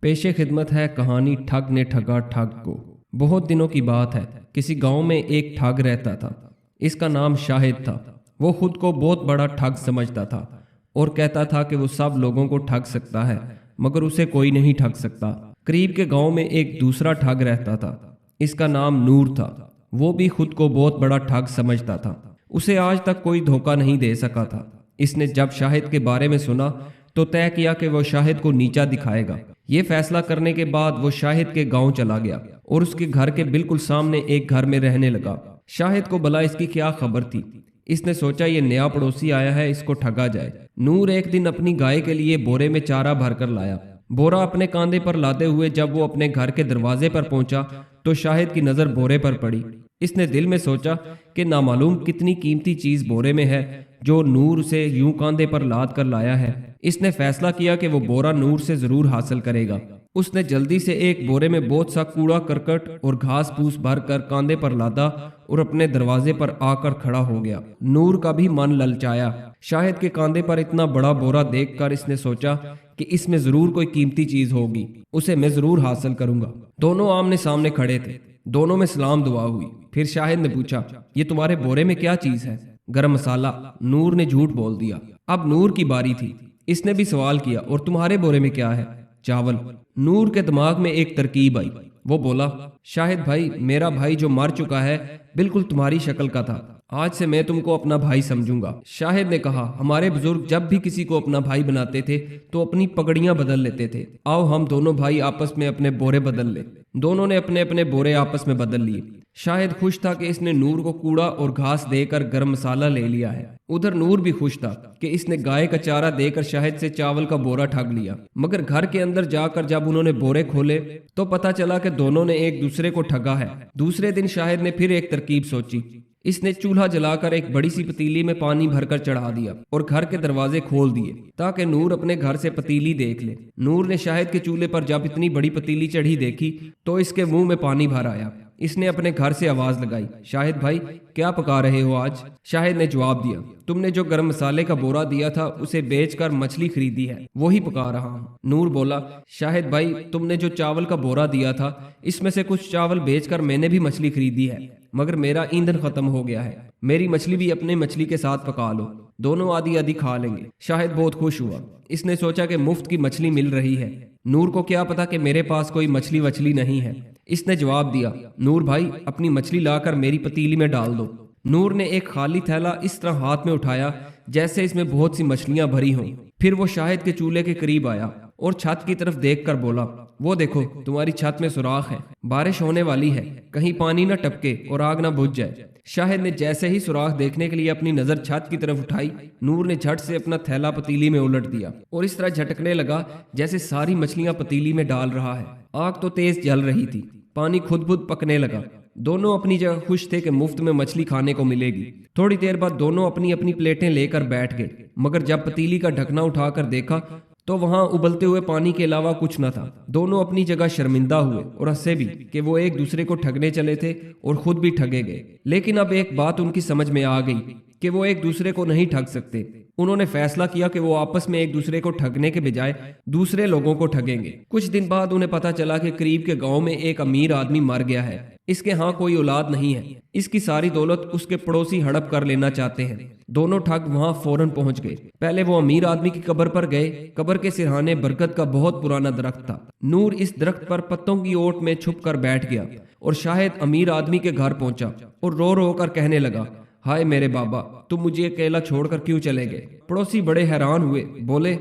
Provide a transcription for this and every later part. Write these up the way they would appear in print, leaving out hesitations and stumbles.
पेशे खिदमत है कहानी ठग ने ठगा ठग को। बहुत दिनों की बात है, किसी गांव में एक ठग रहता था। इसका नाम शाहिद था। वो खुद को बहुत बड़ा ठग समझता था और कहता था कि वो सब लोगों को ठग सकता है, मगर उसे कोई नहीं ठग सकता। करीब के गांव में एक दूसरा ठग रहता था। इसका नाम नूर था। वो भी खुद को बहुत बड़ा ठग समझता था। उसे आज तक कोई धोखा नहीं दे सका था। इसने जब शाहिद के बारे में सुना तो तय किया कि वो शाहिद को नीचा दिखाएगा। ये फैसला करने के बाद वो शाहिद के गांव चला गया और उसके घर के बिल्कुल सामने एक घर में रहने लगा। शाहिद को भला इसकी क्या खबर थी। इसने सोचा ये नया पड़ोसी आया है, इसको ठगा जाए। नूर एक दिन अपनी गाय के लिए बोरे में चारा भरकर लाया। बोरा अपने कांधे पर लाते हुए जब वो अपने घर के दरवाजे पर पहुंचा तो शाहिद की नजर बोरे पर पड़ी। इसने दिल में सोचा कि नामालूम कितनी कीमती चीज बोरे में है जो नूर से यूं कांधे पर लाद कर लाया है। इसने फैसला किया कि वो बोरा नूर से जरूर हासिल करेगा। उसने जल्दी से एक बोरे में बहुत सा कूड़ा करकट और घास फूस भर कर कांधे पर लादा और अपने दरवाजे पर आकर खड़ा हो गया। नूर का भी मन ललचाया। शाहिद के कांधे पर इतना बड़ा बोरा देखकर इसने सोचा कि इसमें जरूर कोई कीमती चीज होगी, उसे मैं जरूर हासिल करूंगा। दोनों आमने सामने खड़े थे। दोनों में सलाम दुआ हुई। फिर शाहिद ने पूछा, ये तुम्हारे बोरे में क्या चीज है? गरम मसाला। नूर ने झूठ बोल दिया। अब नूर की बारी थी। इसने भी सवाल किया, और तुम्हारे बोरे में क्या है? चावल। नूर के दिमाग में एक तरकीब आई। वो बोला, शाहिद भाई, मेरा भाई जो मर चुका है बिल्कुल तुम्हारी शक्ल का था। आज से मैं तुमको अपना भाई समझूंगा। शाहिद ने कहा, हमारे बुजुर्ग जब भी किसी को अपना भाई बनाते थे तो अपनी पगड़ियां बदल लेते थे। आओ हम दोनों भाई आपस में अपने बोरे बदल ले। दोनों ने अपने अपने बोरे आपस में बदल लिए। शाहिद खुश था कि इसने नूर को कूड़ा और घास देकर गरम मसाला ले लिया है। उधर नूर भी खुश था कि इसने गाय का चारा देकर शाहिद से चावल का बोरा ठग लिया। मगर घर के अंदर जाकर जब उन्होंने बोरे खोले तो पता चला कि दोनों ने एक दूसरे को ठगा है। दूसरे दिन शाहिद ने फिर एक तरकीब सोची। इसने चूल्हा जलाकर एक बड़ी सी पतीली में पानी भरकर चढ़ा दिया और घर के दरवाजे खोल दिए ताकि नूर अपने घर से पतीली देख ले। नूर ने शाहिद के चूल्हे पर जब इतनी बड़ी पतीली चढ़ी देखी तो इसके मुंह में पानी भर आया। इसने अपने घर से आवाज लगाई, शाहिद भाई क्या पका रहे हो आज? शाहिद ने जवाब दिया, तुमने जो गरम मसाले का बोरा दिया था उसे बेचकर मछली खरीदी है, वही पका रहा हूँ। नूर बोला, शाहिद भाई तुमने जो चावल का बोरा दिया था इसमें से कुछ चावल बेचकर मैंने भी मछली खरीदी है, मगर मेरा ईंधन खत्म हो गया है। मेरी मछली भी अपने मछली के साथ पका लो, दोनों आधी आधी खा लेंगे। शाहिद बहुत खुश हुआ। इसने सोचा कि मुफ्त की मछली मिल रही है। नूर को क्या पता कि मेरे पास कोई मछली वछली नहीं है। इसने जवाब दिया, नूर भाई अपनी मछली लाकर मेरी पतीली में डाल दो। नूर ने एक खाली थैला इस तरह हाथ में उठाया जैसे इसमें बहुत सी मछलियां भरी हों। फिर वो शाहिद के चूल्हे के करीब आया और छत की तरफ देखकर बोला, वो देखो तुम्हारी छत में सुराख है, बारिश होने वाली है, कहीं पानी न टपके और आग न बुझ जाए। शाहिद ने जैसे ही सुराख देखने के लिए अपनी नजर छत की तरफ उठाई, नूर ने झट से अपना थैला पतीली में उलट दिया और इस तरह झटकने लगा जैसे सारी मछलियां पतीली में डाल रहा है। आग तो तेज जल रही थी, पानी खुद बुद पकने लगा। दोनों अपनी जगह खुश थे कि मुफ्त में मछली खाने को मिलेगी। थोड़ी देर बाद दोनों अपनी अपनी प्लेटें लेकर बैठ गए, मगर जब पतीली का ढकना उठाकर देखा तो वहां उबलते हुए पानी के अलावा कुछ न था। दोनों अपनी जगह शर्मिंदा हुए और हंसे भी कि वो एक दूसरे को ठगने चले थे और खुद भी ठगे गए। लेकिन अब एक बात उनकी समझ में आ गई कि वो एक दूसरे को नहीं ठग सकते। उन्होंने फैसला किया कि वो आपस में एक दूसरे को ठगने के बजाय दूसरे लोगों को ठगेंगे। कुछ दिन बाद उन्हें पता चला कि करीब के गांव में एक अमीर आदमी मर गया है। इसके यहाँ कोई औलाद नहीं है। इसकी सारी दौलत उसके पड़ोसी हड़प कर लेना चाहते हैं। दोनों ठग वहां फौरन पहुंच गए। पहले वो अमीर आदमी की कब्र पर गए। कब्र के सिरहाने बरगद का बहुत पुराना दरख्त था। नूर इस दरख्त पर पत्तों की ओट में छुप कर बैठ गया और शाहिद अमीर आदमी के घर पहुंचा और रो रो कर कहने लगा, हाय मेरे बाबा, तुम मुझे अकेला छोड़कर क्यों चले गए? पड़ोसी बड़े हैरान हुए। बोले,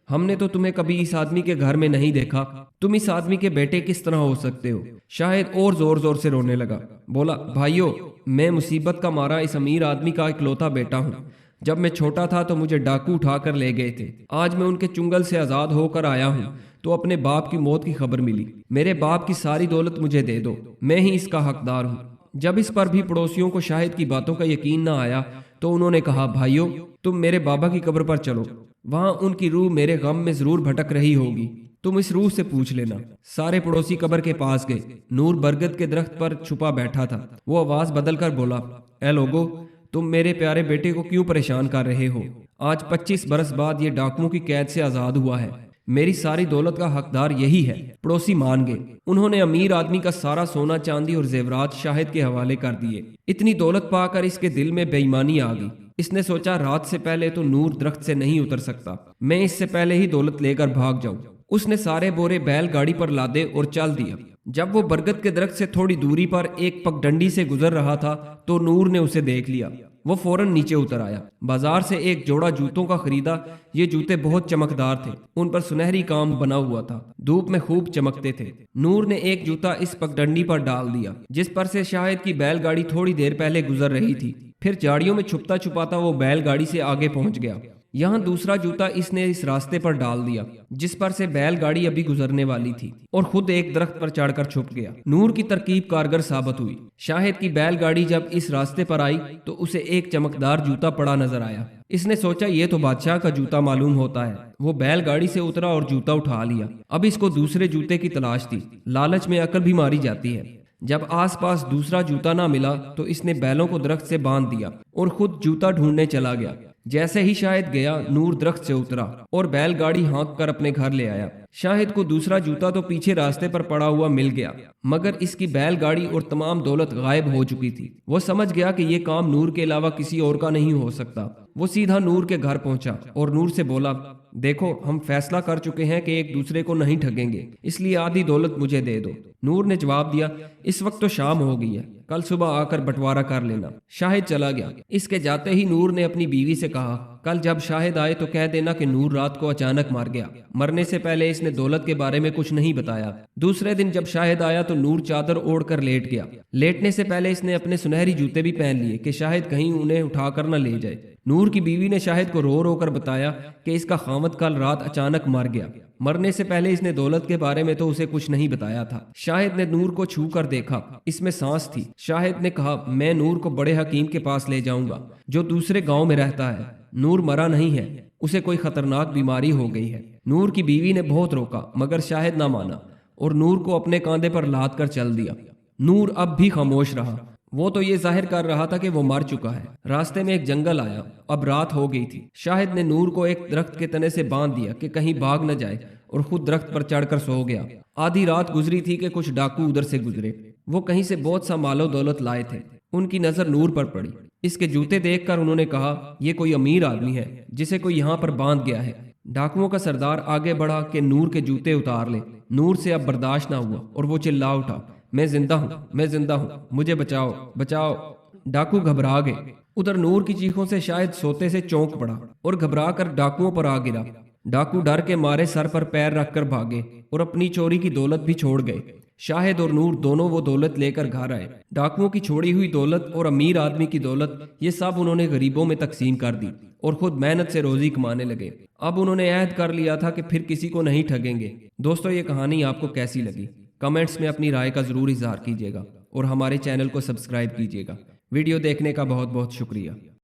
हमने तो तुम्हें कभी इस आदमी के घर में नहीं देखा, तुम इस आदमी के बेटे किस तरह हो सकते हो? शाहिद और जोर जोर से रोने लगा। बोला, भाइयों, मैं मुसीबत का मारा इस अमीर आदमी का इकलौता बेटा हूँ। जब मैं छोटा था तो मुझे डाकू उठाकर ले गए थे। आज मैं उनके चुंगल से आजाद होकर आया हूँ तो अपने बाप की मौत की खबर मिली। मेरे बाप की सारी दौलत मुझे दे दो, मैं ही इसका हकदार हूँ। जब इस पर भी पड़ोसियों को शाहिद की बातों का यकीन न आया तो उन्होंने कहा, भाइयों तुम मेरे बाबा की कब्र पर चलो, वहां उनकी रूह मेरे गम में जरूर भटक रही होगी, तुम इस रूह से पूछ लेना। सारे पड़ोसी कब्र के पास गए। नूर बरगद के दरख्त पर छुपा बैठा था। वो आवाज बदल कर बोला, ए लोगो, तुम मेरे प्यारे बेटे को क्यों परेशान कर रहे हो? आज 25 बरस बाद ये डाकुओं की कैद से आजाद हुआ है। मेरी सारी दौलत का हकदार यही है। पड़ोसी मान गए। उन्होंने अमीर आदमी का सारा सोना चांदी और जेवरात शाहिद के हवाले कर दिए। इतनी दौलत पाकर इसके दिल में बेईमानी आ गई। इसने सोचा रात से पहले तो नूर दरख्त से नहीं उतर सकता, मैं इससे पहले ही दौलत लेकर भाग जाऊं। उसने सारे बोरे बैलगाड़ी पर लादे और चल दिया। जब वो बरगद के दरख्त से थोड़ी दूरी पर एक पगडंडी से गुजर रहा था तो नूर ने उसे देख लिया। वो फौरन नीचे उतर आया। बाजार से एक जोड़ा जूतों का खरीदा। ये जूते बहुत चमकदार थे, उन पर सुनहरी काम बना हुआ था, धूप में खूब चमकते थे। नूर ने एक जूता इस पगडंडी पर डाल दिया जिस पर से शाहिद की बैलगाड़ी थोड़ी देर पहले गुजर रही थी। फिर झाड़ियों में छुपता छुपाता वो बैलगाड़ी से आगे पहुंच गया। यहाँ दूसरा जूता इसने इस रास्ते पर डाल दिया जिस पर से बैलगाड़ी अभी गुजरने वाली थी और खुद एक दरख्त पर चढ़कर छुप गया। नूर की तरकीब कारगर साबित हुई। शाहिद की बैलगाड़ी जब इस रास्ते पर आई तो उसे एक चमकदार जूता पड़ा नजर आया। इसने सोचा ये तो बादशाह का जूता मालूम होता है। वो बैलगाड़ी से उतरा और जूता उठा लिया। अब इसको दूसरे जूते की तलाश थी। लालच में अकल भी मारी जाती है। जब आसपास दूसरा जूता ना मिला तो इसने बैलों को दरख्त से बांध दिया और खुद जूता ढूंढने चला गया। जैसे ही शाहिद गया, नूर दरख्त से उतरा और बैलगाड़ी हाँक कर अपने घर ले आया। शाहिद को दूसरा जूता तो पीछे रास्ते पर पड़ा हुआ मिल गया, मगर इसकी बैलगाड़ी और तमाम दौलत गायब हो चुकी थी। वो समझ गया कि ये काम नूर के अलावा किसी और का नहीं हो सकता। वो सीधा नूर के घर पहुंचा और नूर से बोला, देखो हम फैसला कर चुके हैं कि एक दूसरे को नहीं ठगेंगे, इसलिए आधी दौलत मुझे दे दो। नूर ने जवाब दिया, इस वक्त तो शाम हो गई है, कल सुबह आकर बंटवारा कर लेना। शाहिद चला गया। इसके जाते ही नूर ने अपनी बीवी से कहा, कल जब शाहिद आए तो कह देना कि नूर रात को अचानक मर गया। मरने से पहले इसने दौलत के बारे में कुछ नहीं बताया। दूसरे दिन जब शाहिद आया तो नूर चादर ओढ़कर लेट गया। लेटने से पहले इसने अपने सुनहरी जूते भी पहन लिए कि शाहिद कहीं उन्हें उठाकर न ले जाए। नूर की बीवी ने शाहिद को रो रो कर बताया कि इसका खामद कल रात अचानक मर गया। मरने से पहले इसने दौलत के बारे में तो उसे कुछ नहीं बताया था। शाहिद ने नूर को छू कर देखा, इसमें सांस थी। शाहिद ने कहा, मैं नूर को बड़े हकीम के पास ले जाऊंगा जो दूसरे गांव में रहता है। नूर मरा नहीं है, उसे कोई खतरनाक बीमारी हो गई है। नूर की बीवी ने बहुत रोका मगर शाहिद ना माना और नूर को अपने कांधे पर लाद कर चल दिया। नूर अब भी खामोश रहा। वो तो ये जाहिर कर रहा था कि वो मर चुका है। रास्ते में एक जंगल आया। अब रात हो गई थी। शाहिद ने नूर को एक दरख्त के तने से बांध दिया कि कहीं भाग न जाए और खुद दरख्त पर चढ़कर सो गया। आधी रात गुजरी थी कि कुछ डाकू उधर से गुजरे। वो कहीं से बहुत सा मालो दौलत लाए थे। उनकी नजर नूर पर पड़ी। इसके जूते देखकर उन्होंने कहा, ये कोई अमीर आदमी है जिसे कोई यहाँ पर बांध गया है। डाकुओं का सरदार आगे बढ़ा कि नूर के जूते उतार ले। नूर से अब बर्दाश्त ना हुआ और वो चिल्ला उठा, मैं जिंदा हूँ, मैं जिंदा हूँ, मुझे बचाओ, बचाओ। डाकू घबरा गए। उधर नूर की चीखों से शायद सोते से चौंक पड़ा और घबरा कर डाकुओं पर आ गिरा। डाकू डर के मारे सर पर पैर रखकर भागे और अपनी चोरी की दौलत भी छोड़ गए। शाहिद और नूर दोनों वो दौलत लेकर घर आए। डाकुओं की छोड़ी हुई दौलत और अमीर आदमी की दौलत ये सब उन्होंने गरीबों में तकसीम कर दी और खुद मेहनत से रोजी कमाने लगे। अब उन्होंने अहद कर लिया था कि फिर किसी को नहीं ठगेंगे। दोस्तों, ये कहानी आपको कैसी लगी? कमेंट्स में अपनी राय का जरूर इजहार कीजिएगा और हमारे चैनल को सब्सक्राइब कीजिएगा। वीडियो देखने का बहुत बहुत शुक्रिया।